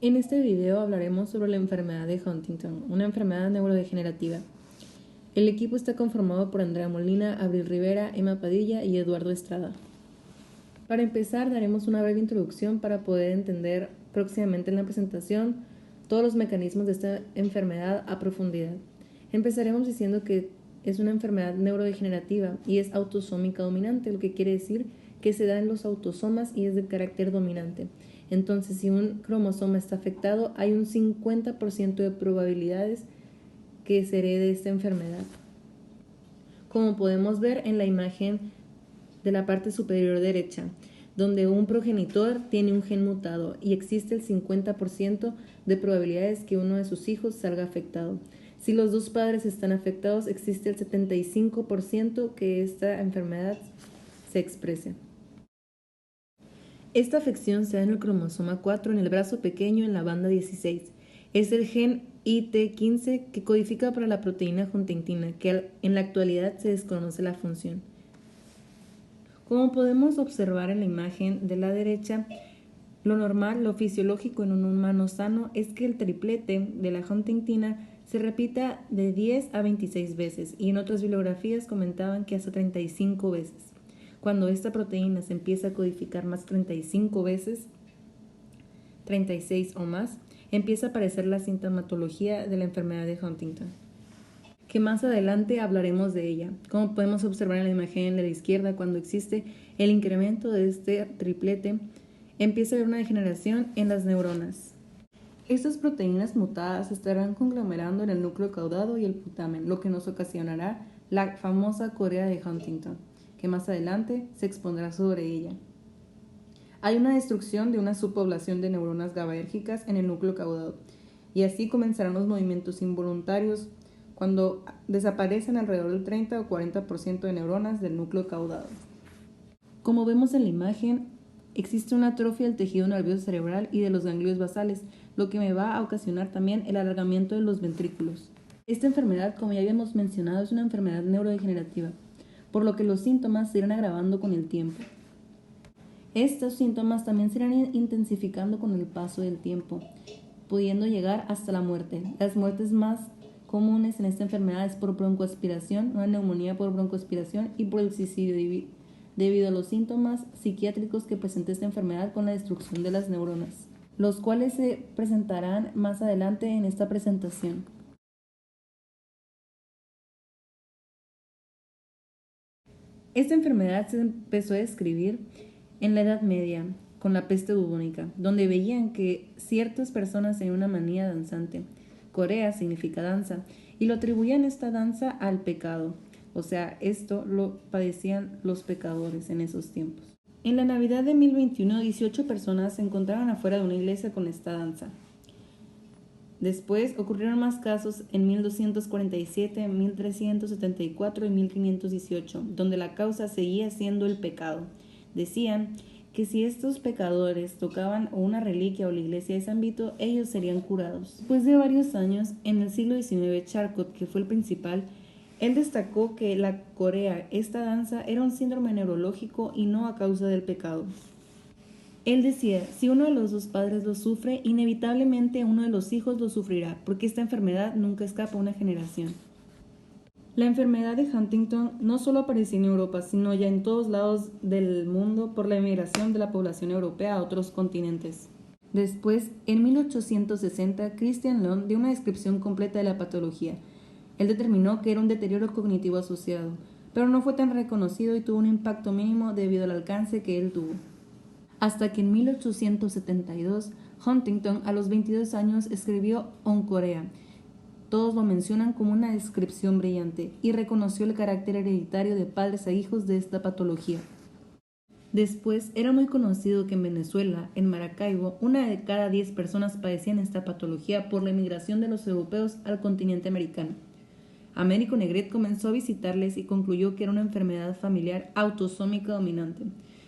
En este video hablaremos sobre la enfermedad de Huntington, una enfermedad neurodegenerativa. El equipo está conformado por Andrea Molina, Abril Rivera, Emma Padilla y Eduardo Estrada. Para empezar, daremos una breve introducción para poder entender próximamente en la presentación todos los mecanismos de esta enfermedad a profundidad. Empezaremos diciendo que es una enfermedad neurodegenerativa y es autosómica dominante, lo que quiere decir que se da en los autosomas y es de carácter dominante. Entonces, si un cromosoma está afectado, hay un 50% de probabilidades que se herede esta enfermedad. Como podemos ver en la imagen de la parte superior derecha, donde un progenitor tiene un gen mutado y existe el 50% de probabilidades que uno de sus hijos salga afectado. Si los dos padres están afectados, existe el 75% que esta enfermedad se exprese. Esta afección se da en el cromosoma 4 en el brazo pequeño en la banda 16. Es el gen IT15 que codifica para la proteína huntingtina, que en la actualidad se desconoce la función. Como podemos observar en la imagen de la derecha, lo normal, lo fisiológico en un humano sano es que el triplete de la huntingtina se repita de 10 a 26 veces y en otras bibliografías comentaban que hasta 35 veces. Cuando esta proteína se empieza a codificar más 35 veces, 36 o más, empieza a aparecer la sintomatología de la enfermedad de Huntington, que más adelante hablaremos de ella. Como podemos observar en la imagen de la izquierda, cuando existe el incremento de este triplete, empieza a haber una degeneración en las neuronas. Estas proteínas mutadas se estarán conglomerando en el núcleo caudado y el putamen, lo que nos ocasionará la famosa corea de Huntington, que más adelante se expondrá sobre ella. Hay una destrucción de una subpoblación de neuronas GABAérgicas en el núcleo caudado, y así comenzarán los movimientos involuntarios cuando desaparecen alrededor del 30 o 40% de neuronas del núcleo caudado. Como vemos en la imagen, existe una atrofia del tejido nervioso cerebral y de los ganglios basales, lo que me va a ocasionar también el alargamiento de los ventrículos. Esta enfermedad, como ya habíamos mencionado, es una enfermedad neurodegenerativa, por lo que los síntomas se irán agravando con el tiempo. Estos síntomas también se irán intensificando con el paso del tiempo, pudiendo llegar hasta la muerte. Las muertes más comunes en esta enfermedad es por broncoaspiración, una neumonía por broncoaspiración y por el suicidio debido a los síntomas psiquiátricos que presenta esta enfermedad con la destrucción de las neuronas, los cuales se presentarán más adelante en esta presentación. Esta enfermedad se empezó a describir en la Edad Media con la peste bubónica, donde veían que ciertas personas tenían una manía danzante. Corea significa danza, y lo atribuían esta danza al pecado. O sea, esto lo padecían los pecadores en esos tiempos. En la Navidad de 1021, 18 personas se encontraban afuera de una iglesia con esta danza. Después ocurrieron más casos en 1247, 1374 y 1518, donde la causa seguía siendo el pecado. Decían que si estos pecadores tocaban una reliquia o la iglesia de San Vito, ellos serían curados. Después de varios años, en el siglo XIX, Charcot, que fue el principal, él destacó que la corea, esta danza, era un síndrome neurológico y no a causa del pecado. Él decía, si uno de los dos padres lo sufre, inevitablemente uno de los hijos lo sufrirá, porque esta enfermedad nunca escapa a una generación. La enfermedad de Huntington no solo apareció en Europa, sino ya en todos lados del mundo por la emigración de la población europea a otros continentes. Después, en 1860, Christian Lund dio una descripción completa de la patología. Él determinó que era un deterioro cognitivo asociado, pero no fue tan reconocido y tuvo un impacto mínimo debido al alcance que él tuvo. Hasta que en 1872, Huntington, a los 22 años, escribió Oncorea. Todos lo mencionan como una descripción brillante y reconoció el carácter hereditario de padres a hijos de esta patología. Después, era muy conocido que en Venezuela, en Maracaibo, 1 de cada 10 personas padecían esta patología por la emigración de los europeos al continente americano. Américo Negret comenzó a visitarles y concluyó que era una enfermedad familiar autosómica dominante,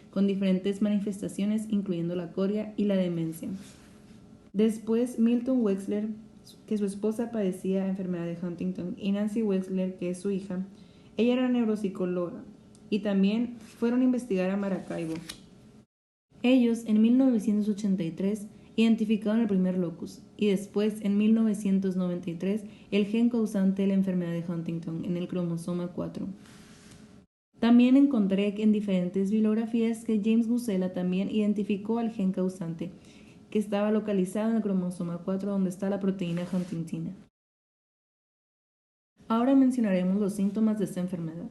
con diferentes manifestaciones incluyendo la coria y la demencia. Después, Milton Wexler, que su esposa padecía enfermedad de Huntington, y Nancy Wexler, que es su hija, ella era neuropsicóloga, y también fueron a investigar a Maracaibo. Ellos, en 1983, identificado en el primer locus, y después, en 1993, el gen causante de la enfermedad de Huntington en el cromosoma 4. También encontré en diferentes bibliografías que James Bucela también identificó al gen causante, que estaba localizado en el cromosoma 4 donde está la proteína huntingtina. Ahora mencionaremos los síntomas de esta enfermedad.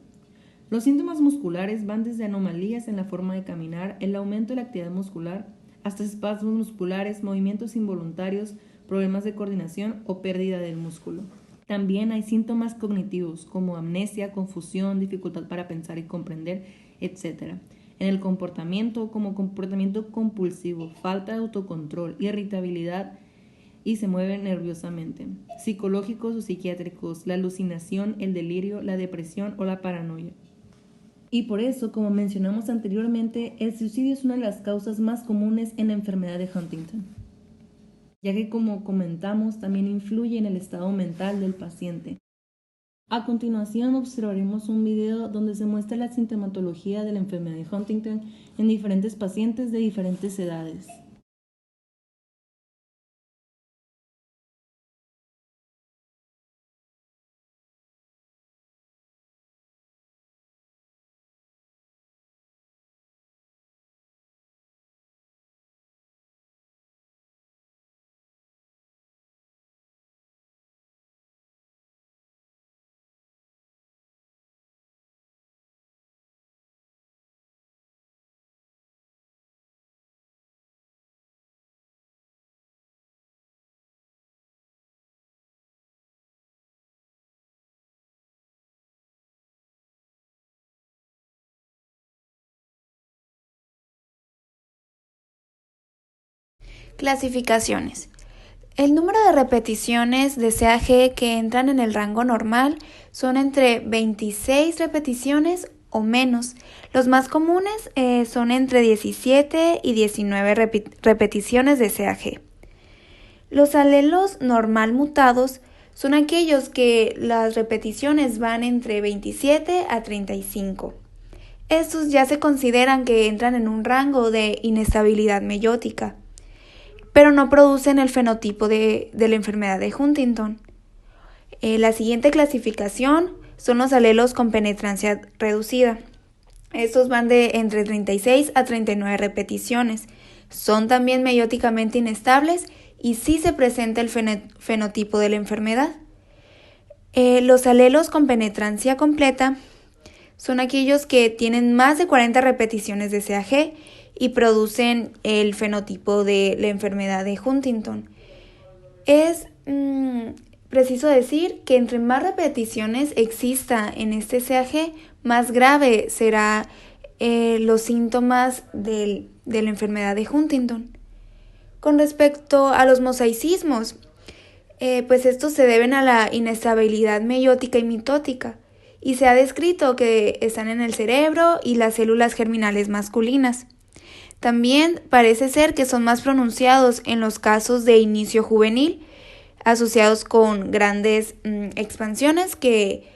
Los síntomas musculares van desde anomalías en la forma de caminar, el aumento de la actividad muscular, hasta espasmos musculares, movimientos involuntarios, problemas de coordinación o pérdida del músculo. También hay síntomas cognitivos como amnesia, confusión, dificultad para pensar y comprender, etc. En el comportamiento, como comportamiento compulsivo, falta de autocontrol, irritabilidad y se mueve nerviosamente. Psicológicos o psiquiátricos, la alucinación, el delirio, la depresión o la paranoia. Y por eso, como mencionamos anteriormente, el suicidio es una de las causas más comunes en la enfermedad de Huntington, ya que, como comentamos, también influye en el estado mental del paciente. A continuación observaremos un video donde se muestra la sintomatología de la enfermedad de Huntington en diferentes pacientes de diferentes edades. Clasificaciones. El número de repeticiones de CAG que entran en el rango normal son entre 26 repeticiones o menos. Los más comunes son entre 17 y 19 repeticiones de CAG. Los alelos normal mutados son aquellos que las repeticiones van entre 27 a 35. Estos ya se consideran que entran en un rango de inestabilidad meiótica, pero no producen el fenotipo de la enfermedad de Huntington. La siguiente clasificación son los alelos con penetrancia reducida. Estos van de entre 36 a 39 repeticiones. Son también meióticamente inestables y sí se presenta el fenotipo de la enfermedad. Los alelos con penetrancia completa son aquellos que tienen más de 40 repeticiones de CAG y producen el fenotipo de la enfermedad de Huntington. Es preciso decir que entre más repeticiones exista en este CAG, más grave será los síntomas de la enfermedad de Huntington. Con respecto a los mosaicismos, pues estos se deben a la inestabilidad meiótica y mitótica, y se ha descrito que están en el cerebro y las células germinales masculinas. También parece ser que son más pronunciados en los casos de inicio juvenil, asociados con grandes expansiones que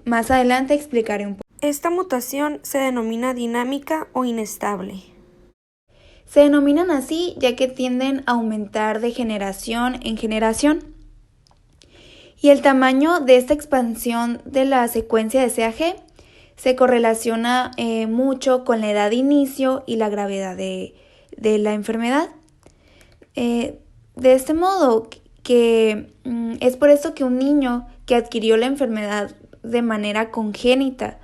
más adelante explicaré un poco. Esta mutación se denomina dinámica o inestable. Se denominan así ya que tienden a aumentar de generación en generación. Y el tamaño de esta expansión de la secuencia de CAG se correlaciona mucho con la edad de inicio y la gravedad de la enfermedad. De este modo, es por esto que un niño que adquirió la enfermedad de manera congénita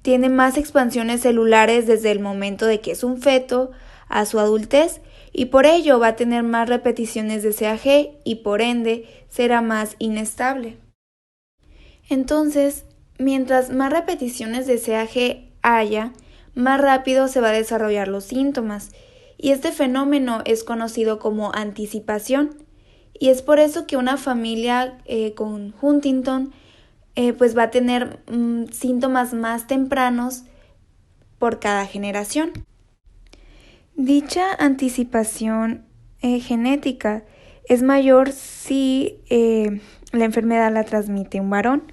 tiene más expansiones celulares desde el momento de que es un feto a su adultez, y por ello va a tener más repeticiones de CAG y por ende será más inestable. Entonces, mientras más repeticiones de CAG haya, más rápido se va a desarrollar los síntomas, y este fenómeno es conocido como anticipación, y es por eso que una familia con Huntington pues va a tener síntomas más tempranos por cada generación. Dicha anticipación genética es mayor si la enfermedad la transmite un varón.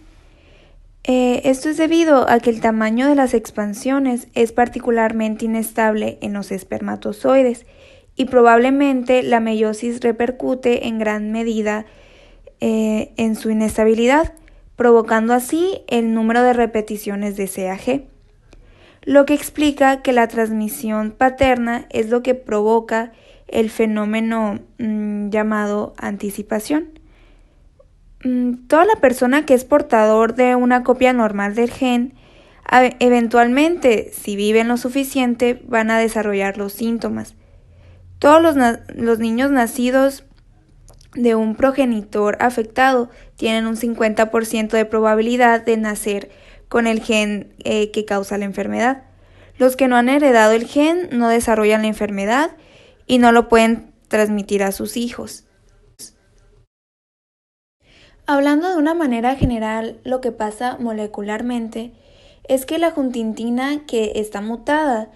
Esto es debido a que el tamaño de las expansiones es particularmente inestable en los espermatozoides y probablemente la meiosis repercute en gran medida en su inestabilidad, provocando así el número de repeticiones de CAG, lo que explica que la transmisión paterna es lo que provoca el fenómeno llamado anticipación. Toda la persona que es portador de una copia normal del gen, eventualmente, si viven lo suficiente, van a desarrollar los síntomas. Todos los niños nacidos de un progenitor afectado tienen un 50% de probabilidad de nacer con el gen que causa la enfermedad. Los que no han heredado el gen no desarrollan la enfermedad y no lo pueden transmitir a sus hijos. Hablando de una manera general, lo que pasa molecularmente es que la huntingtina que está mutada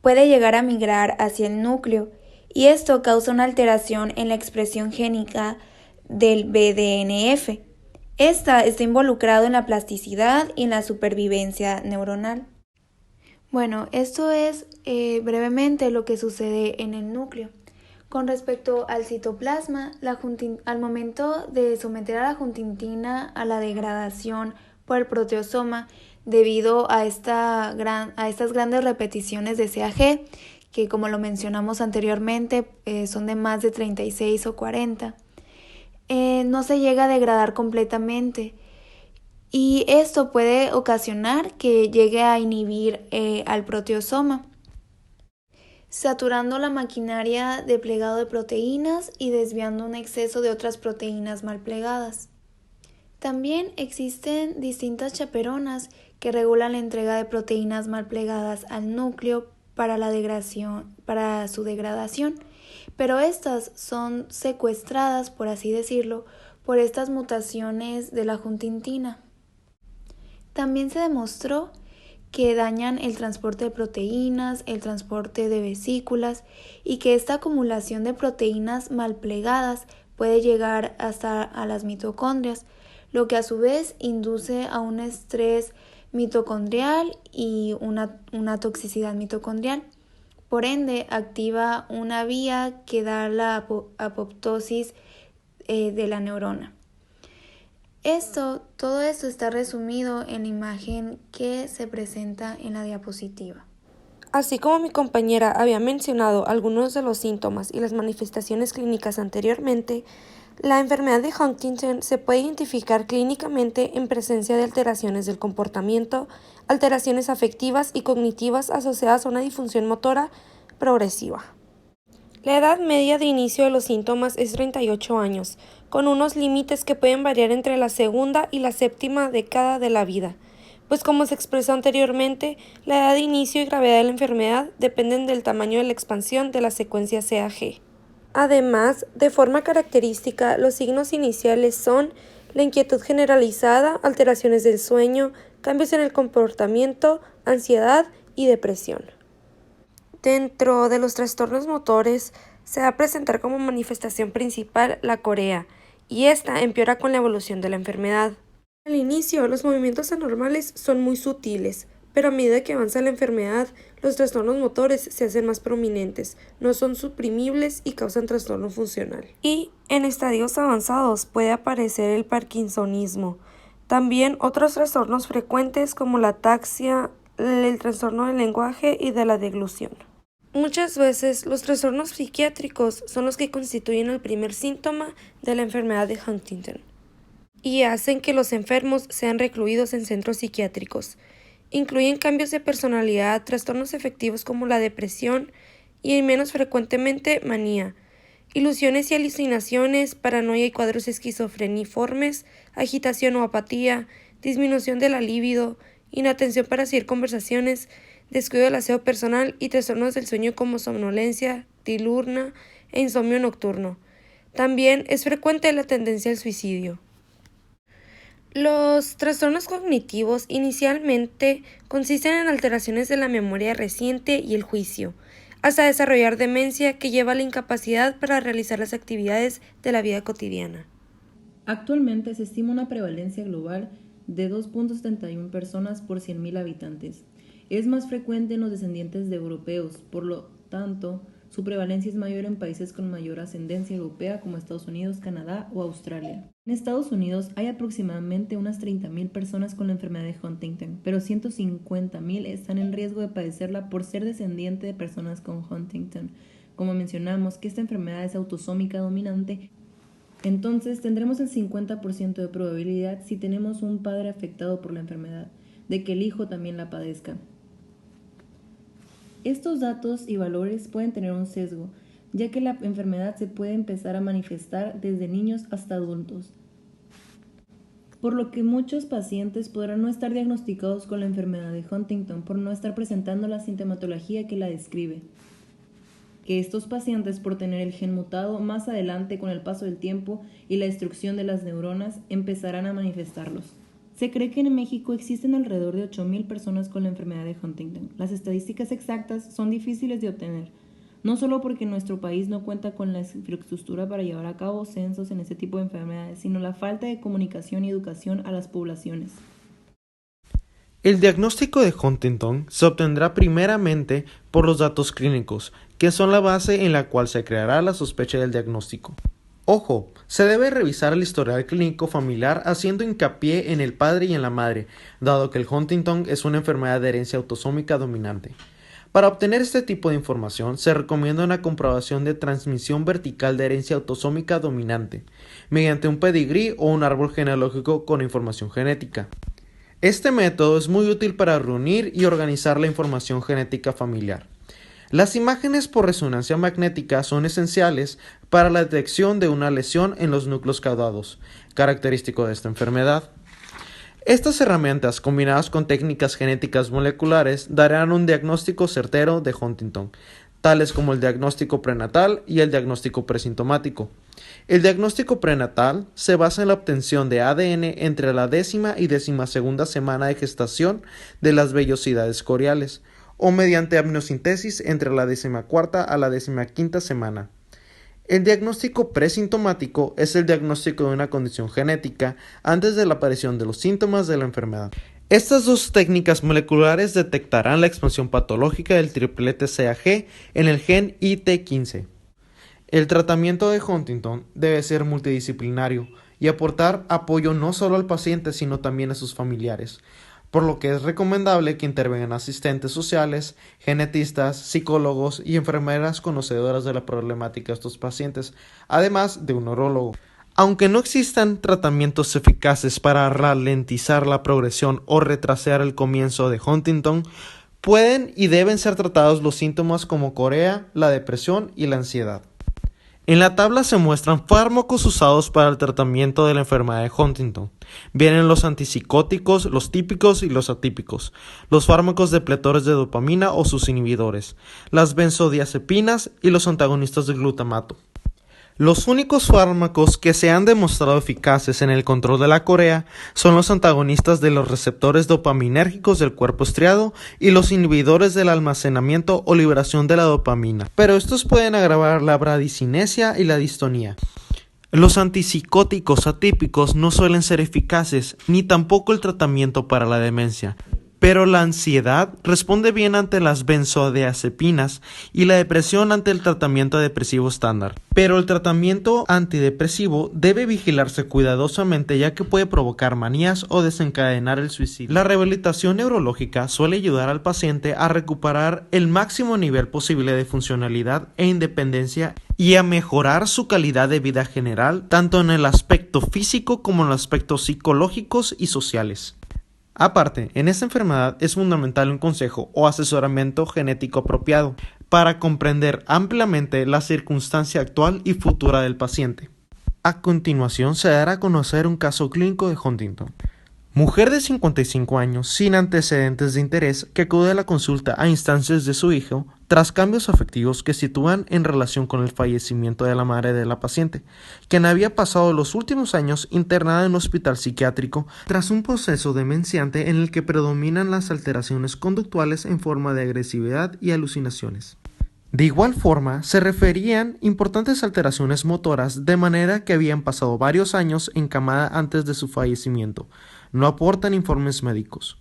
puede llegar a migrar hacia el núcleo y esto causa una alteración en la expresión génica del BDNF. Esta está involucrado en la plasticidad y en la supervivencia neuronal. Bueno, esto es brevemente lo que sucede en el núcleo. Con respecto al citoplasma, al momento de someter a la huntingtina a la degradación por el proteosoma debido a estas grandes repeticiones de CAG, que como lo mencionamos anteriormente son de más de 36 o 40, no se llega a degradar completamente. Y esto puede ocasionar que llegue a inhibir al proteosoma, saturando la maquinaria de plegado de proteínas y desviando un exceso de otras proteínas mal plegadas. También existen distintas chaperonas que regulan la entrega de proteínas mal plegadas al núcleo para su degradación, pero estas son secuestradas, por así decirlo, por estas mutaciones de la huntingtina. También se demostró que dañan el transporte de proteínas, el transporte de vesículas y que esta acumulación de proteínas mal plegadas puede llegar hasta a las mitocondrias, lo que a su vez induce a un estrés mitocondrial y una toxicidad mitocondrial. Por ende, activa una vía que da la apoptosis de la neurona. Todo esto está resumido en la imagen que se presenta en la diapositiva. Así como mi compañera había mencionado algunos de los síntomas y las manifestaciones clínicas anteriormente, la enfermedad de Huntington se puede identificar clínicamente en presencia de alteraciones del comportamiento, alteraciones afectivas y cognitivas asociadas a una disfunción motora progresiva. La edad media de inicio de los síntomas es 38 años, con unos límites que pueden variar entre la segunda y la séptima década de la vida, pues como se expresó anteriormente, la edad de inicio y gravedad de la enfermedad dependen del tamaño de la expansión de la secuencia CAG. Además, de forma característica, los signos iniciales son la inquietud generalizada, alteraciones del sueño, cambios en el comportamiento, ansiedad y depresión. Dentro de los trastornos motores, se va a presentar como manifestación principal la corea, y esta empeora con la evolución de la enfermedad. Al inicio, los movimientos anormales son muy sutiles, pero a medida que avanza la enfermedad, los trastornos motores se hacen más prominentes, no son suprimibles y causan trastorno funcional. Y en estadios avanzados puede aparecer el parkinsonismo. También otros trastornos frecuentes como la ataxia, el trastorno del lenguaje y de la deglución. Muchas veces los trastornos psiquiátricos son los que constituyen el primer síntoma de la enfermedad de Huntington y hacen que los enfermos sean recluidos en centros psiquiátricos. Incluyen cambios de personalidad, trastornos afectivos como la depresión y menos frecuentemente manía, ilusiones y alucinaciones, paranoia y cuadros esquizofreniformes, agitación o apatía, disminución de la libido, inatención para seguir conversaciones, descuido del aseo personal y trastornos del sueño como somnolencia diurna e insomnio nocturno. También es frecuente la tendencia al suicidio. Los trastornos cognitivos inicialmente consisten en alteraciones de la memoria reciente y el juicio, hasta desarrollar demencia que lleva a la incapacidad para realizar las actividades de la vida cotidiana. Actualmente se estima una prevalencia global de 2.71 personas por 100.000 habitantes. Es más frecuente en los descendientes de europeos, por lo tanto, Su prevalencia es mayor en países con mayor ascendencia europea como Estados Unidos, Canadá o Australia. En Estados Unidos hay aproximadamente unas 30,000 personas con la enfermedad de Huntington, pero 150,000 están en riesgo de padecerla por ser descendiente de personas con Huntington. Como mencionamos que esta enfermedad es autosómica dominante, entonces tendremos el 50% de probabilidad, si tenemos un padre afectado por la enfermedad, de que el hijo también la padezca. Estos datos y valores pueden tener un sesgo, ya que la enfermedad se puede empezar a manifestar desde niños hasta adultos, por lo que muchos pacientes podrán no estar diagnosticados con la enfermedad de Huntington por no estar presentando la sintomatología que la describe. Que estos pacientes, por tener el gen mutado, más adelante con el paso del tiempo y la destrucción de las neuronas, empezarán a manifestarlos. Se cree que en México existen alrededor de 8,000 personas con la enfermedad de Huntington. Las estadísticas exactas son difíciles de obtener, no solo porque nuestro país no cuenta con la infraestructura para llevar a cabo censos en este tipo de enfermedades, sino la falta de comunicación y educación a las poblaciones. El diagnóstico de Huntington se obtendrá primeramente por los datos clínicos, que son la base en la cual se creará la sospecha del diagnóstico. Ojo, se debe revisar el historial clínico familiar haciendo hincapié en el padre y en la madre, dado que el Huntington es una enfermedad de herencia autosómica dominante. Para obtener este tipo de información, se recomienda una comprobación de transmisión vertical de herencia autosómica dominante, mediante un pedigrí o un árbol genealógico con información genética. Este método es muy útil para reunir y organizar la información genética familiar. Las imágenes por resonancia magnética son esenciales para la detección de una lesión en los núcleos caudados, característico de esta enfermedad. Estas herramientas, combinadas con técnicas genéticas moleculares, darán un diagnóstico certero de Huntington, tales como el diagnóstico prenatal y el diagnóstico presintomático. El diagnóstico prenatal se basa en la obtención de ADN entre la 10ª y 12ª semana de gestación de las vellosidades coriales, o mediante amniocentesis entre la 14ª a la 15ª semana. El diagnóstico presintomático es el diagnóstico de una condición genética antes de la aparición de los síntomas de la enfermedad. Estas dos técnicas moleculares detectarán la expansión patológica del triplete CAG en el gen IT15. El tratamiento de Huntington debe ser multidisciplinario y aportar apoyo no solo al paciente sino también a sus familiares, por lo que es recomendable que intervengan asistentes sociales, genetistas, psicólogos y enfermeras conocedoras de la problemática de estos pacientes, además de un neurólogo. Aunque no existan tratamientos eficaces para ralentizar la progresión o retrasar el comienzo de Huntington, pueden y deben ser tratados los síntomas como corea, la depresión y la ansiedad. En la tabla se muestran fármacos usados para el tratamiento de la enfermedad de Huntington. Vienen los antipsicóticos, los típicos y los atípicos, los fármacos depletores de dopamina o sus inhibidores, las benzodiazepinas y los antagonistas del glutamato. Los únicos fármacos que se han demostrado eficaces en el control de la corea son los antagonistas de los receptores dopaminérgicos del cuerpo estriado y los inhibidores del almacenamiento o liberación de la dopamina, pero estos pueden agravar la bradicinesia y la distonía. Los antipsicóticos atípicos no suelen ser eficaces, ni tampoco el tratamiento para la demencia. Pero la ansiedad responde bien ante las benzodiazepinas y la depresión ante el tratamiento depresivo estándar. Pero el tratamiento antidepresivo debe vigilarse cuidadosamente ya que puede provocar manías o desencadenar el suicidio. La rehabilitación neurológica suele ayudar al paciente a recuperar el máximo nivel posible de funcionalidad e independencia y a mejorar su calidad de vida general, tanto en el aspecto físico como en los aspectos psicológicos y sociales. Aparte, en esta enfermedad es fundamental un consejo o asesoramiento genético apropiado para comprender ampliamente la circunstancia actual y futura del paciente. A continuación se dará a conocer un caso clínico de Huntington. Mujer de 55 años sin antecedentes de interés que acude a la consulta a instancias de su hijo tras cambios afectivos que sitúan en relación con el fallecimiento de la madre de la paciente, quien había pasado los últimos años internada en un hospital psiquiátrico tras un proceso demenciante en el que predominan las alteraciones conductuales en forma de agresividad y alucinaciones. De igual forma, se referían importantes alteraciones motoras de manera que habían pasado varios años encamada antes de su fallecimiento. No aportan informes médicos.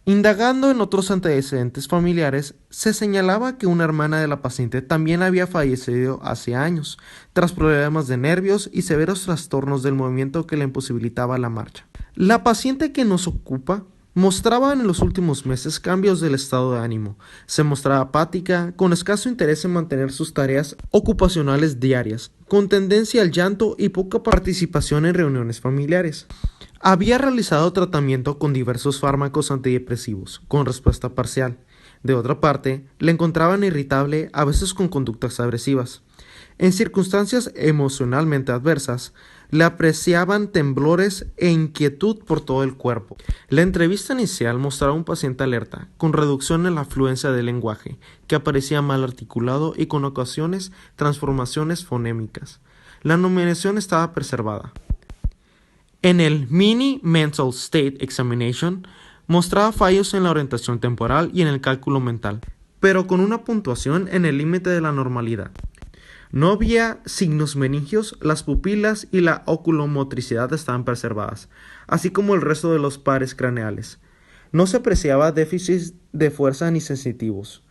Indagando en otros antecedentes familiares, se señalaba que una hermana de la paciente también había fallecido hace años, tras problemas de nervios y severos trastornos del movimiento que le imposibilitaba la marcha. La paciente que nos ocupa mostraba en los últimos meses cambios del estado de ánimo. Se mostraba apática, con escaso interés en mantener sus tareas ocupacionales diarias, con tendencia al llanto y poca participación en reuniones familiares. Había realizado tratamiento con diversos fármacos antidepresivos, con respuesta parcial. De otra parte, le encontraban irritable, a veces con conductas agresivas. En circunstancias emocionalmente adversas, le apreciaban temblores e inquietud por todo el cuerpo. La entrevista inicial mostraba un paciente alerta, con reducción en la fluencia del lenguaje, que aparecía mal articulado y con ocasiones transformaciones fonémicas. La numeración estaba preservada. En el Mini Mental State Examination mostraba fallos en la orientación temporal y en el cálculo mental, pero con una puntuación en el límite de la normalidad. No había signos meningios, las pupilas y la oculomotricidad estaban preservadas, así como el resto de los pares craneales. No se apreciaba déficit de fuerza ni sensitivos.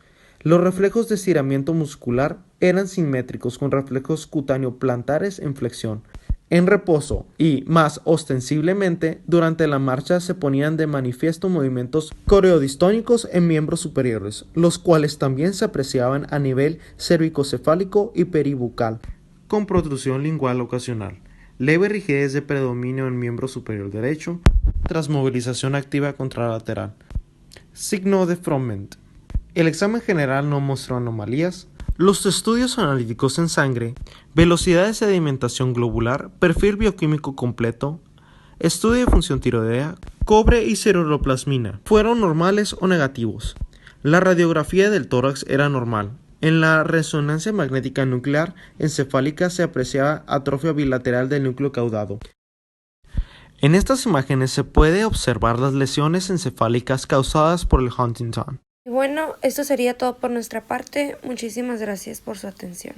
Los reflejos de estiramiento muscular eran simétricos con reflejos cutáneo plantares en flexión. En reposo y, más ostensiblemente, durante la marcha se ponían de manifiesto movimientos coreodistónicos en miembros superiores, los cuales también se apreciaban a nivel cervicocefálico y peribucal, con protrusión lingual ocasional, leve rigidez de predominio en miembro superior derecho, tras movilización activa contralateral. Signo de Froment. El examen general no mostró anomalías. Los estudios analíticos en sangre, velocidad de sedimentación globular, perfil bioquímico completo, estudio de función tiroidea, cobre y ceruloplasmina fueron normales o negativos. La radiografía del tórax era normal. En la resonancia magnética nuclear encefálica se apreciaba atrofia bilateral del núcleo caudado. En estas imágenes se puede observar las lesiones encefálicas causadas por el Huntington. Bueno, esto sería todo por nuestra parte. Muchísimas gracias por su atención.